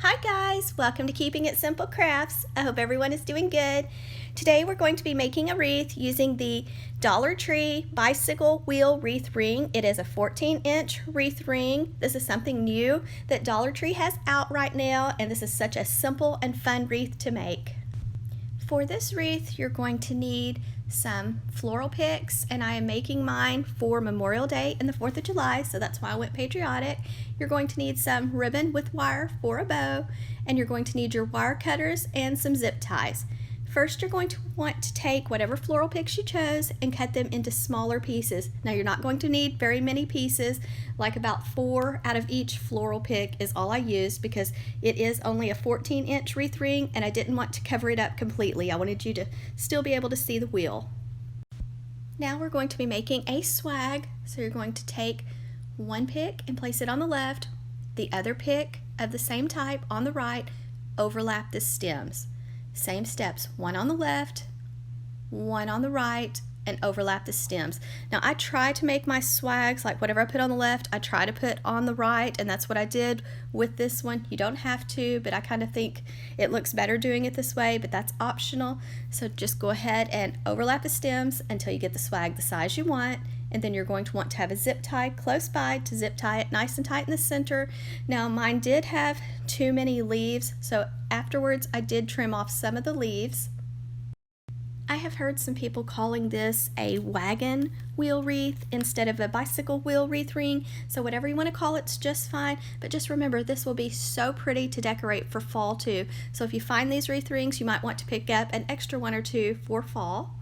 Hi guys, welcome to Keeping It Simple Crafts. I hope everyone is doing good. Today we're going to be making a wreath using the Dollar Tree bicycle wheel wreath ring. It is a 14-inch wreath ring. This is something new that Dollar Tree has out right now, and this is such a simple and fun wreath to make. For this wreath, you're going to need some floral picks, and I am making mine for Memorial Day and the 4th of July, so that's why I went patriotic. You're going to need some ribbon with wire for a bow, and you're going to need your wire cutters and some zip ties. First, you're going to want to take whatever floral picks you chose and cut them into smaller pieces. Now, you're not going to need very many pieces, like about 4 out of each floral pick is all I used because it is only a 14-inch wreath ring and I didn't want to cover it up completely. I wanted you to still be able to see the wheel. Now we're going to be making a swag, so you're going to take one pick and place it on the left, the other pick of the same type on the right, overlap the stems. Same steps, one on the left, one on the right, and overlap the stems. Now I try to make my swags, like whatever I put on the left, I try to put on the right, and that's what I did with this one. You don't have to, but I kind of think it looks better doing it this way, but that's optional. So just go ahead and overlap the stems until you get the swag the size you want. And then you're going to want to have a zip tie close by to zip tie it nice and tight in the center. Now mine did have too many leaves, so afterwards I did trim off some of the leaves. I have heard some people calling this a wagon wheel wreath instead of a bicycle wheel wreath ring, so whatever you want to call it's just fine, but just remember this will be so pretty to decorate for fall too. So if you find these wreath rings, you might want to pick up an extra one or two for fall.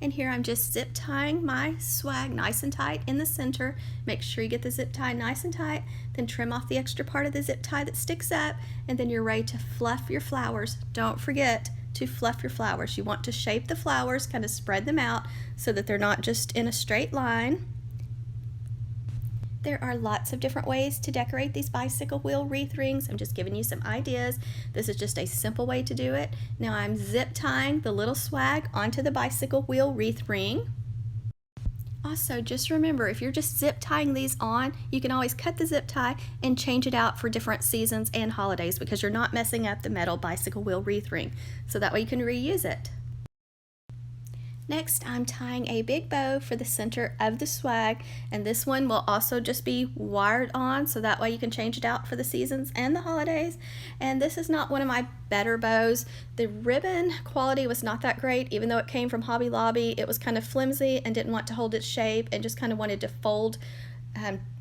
And here I'm just zip tying my swag nice and tight in the center. Make sure you get the zip tie nice and tight, then trim off the extra part of the zip tie that sticks up, and then you're ready to fluff your flowers. Don't forget to fluff your flowers. You want to shape the flowers, kind of spread them out so that they're not just in a straight line. There are lots of different ways to decorate these bicycle wheel wreath rings. I'm just giving you some ideas. This is just a simple way to do it. Now I'm zip tying the little swag onto the bicycle wheel wreath ring. Also, just remember, if you're just zip tying these on, you can always cut the zip tie and change it out for different seasons and holidays because you're not messing up the metal bicycle wheel wreath ring. So that way you can reuse it. Next, I'm tying a big bow for the center of the swag, and this one will also just be wired on, so that way you can change it out for the seasons and the holidays. And this is not one of my better bows. The ribbon quality was not that great, even though it came from Hobby Lobby. It was kind of flimsy and didn't want to hold its shape and just kind of wanted to fold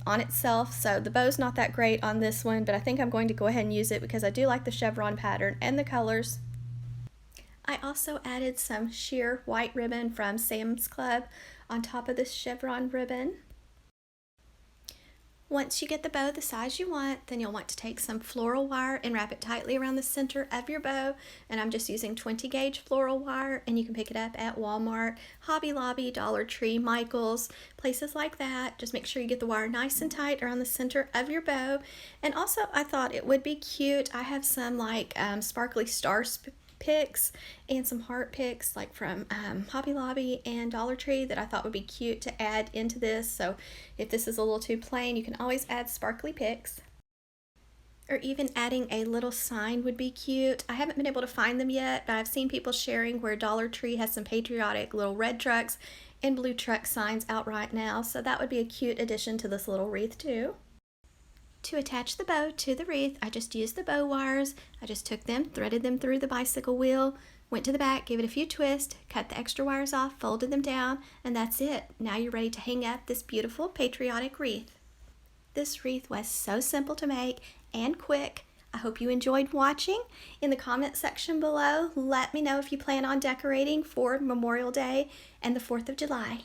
on itself. So the bow's not that great on this one, but I think I'm going to go ahead and use it because I do like the chevron pattern and the colors. I also added some sheer white ribbon from Sam's Club on top of this chevron ribbon. Once you get the bow the size you want, then you'll want to take some floral wire and wrap it tightly around the center of your bow. And I'm just using 20 gauge floral wire, and you can pick it up at Walmart, Hobby Lobby, Dollar Tree, Michael's, places like that. Just make sure you get the wire nice and tight around the center of your bow. And also I thought it would be cute. I have some like sparkly stars picks and some heart picks like from Hobby Lobby and Dollar Tree that I thought would be cute to add into this. So if this is a little too plain, you can always add sparkly picks. Or even adding a little sign would be cute. I haven't been able to find them yet, but I've seen people sharing where Dollar Tree has some patriotic little red trucks and blue truck signs out right now. So that would be a cute addition to this little wreath too. To attach the bow to the wreath, I just used the bow wires. I just took them, threaded them through the bicycle wheel, went to the back, gave it a few twists, cut the extra wires off, folded them down, and that's it. Now you're ready to hang up this beautiful patriotic wreath. This wreath was so simple to make and quick. I hope you enjoyed watching. In the comment section below, let me know if you plan on decorating for Memorial Day and the 4th of July.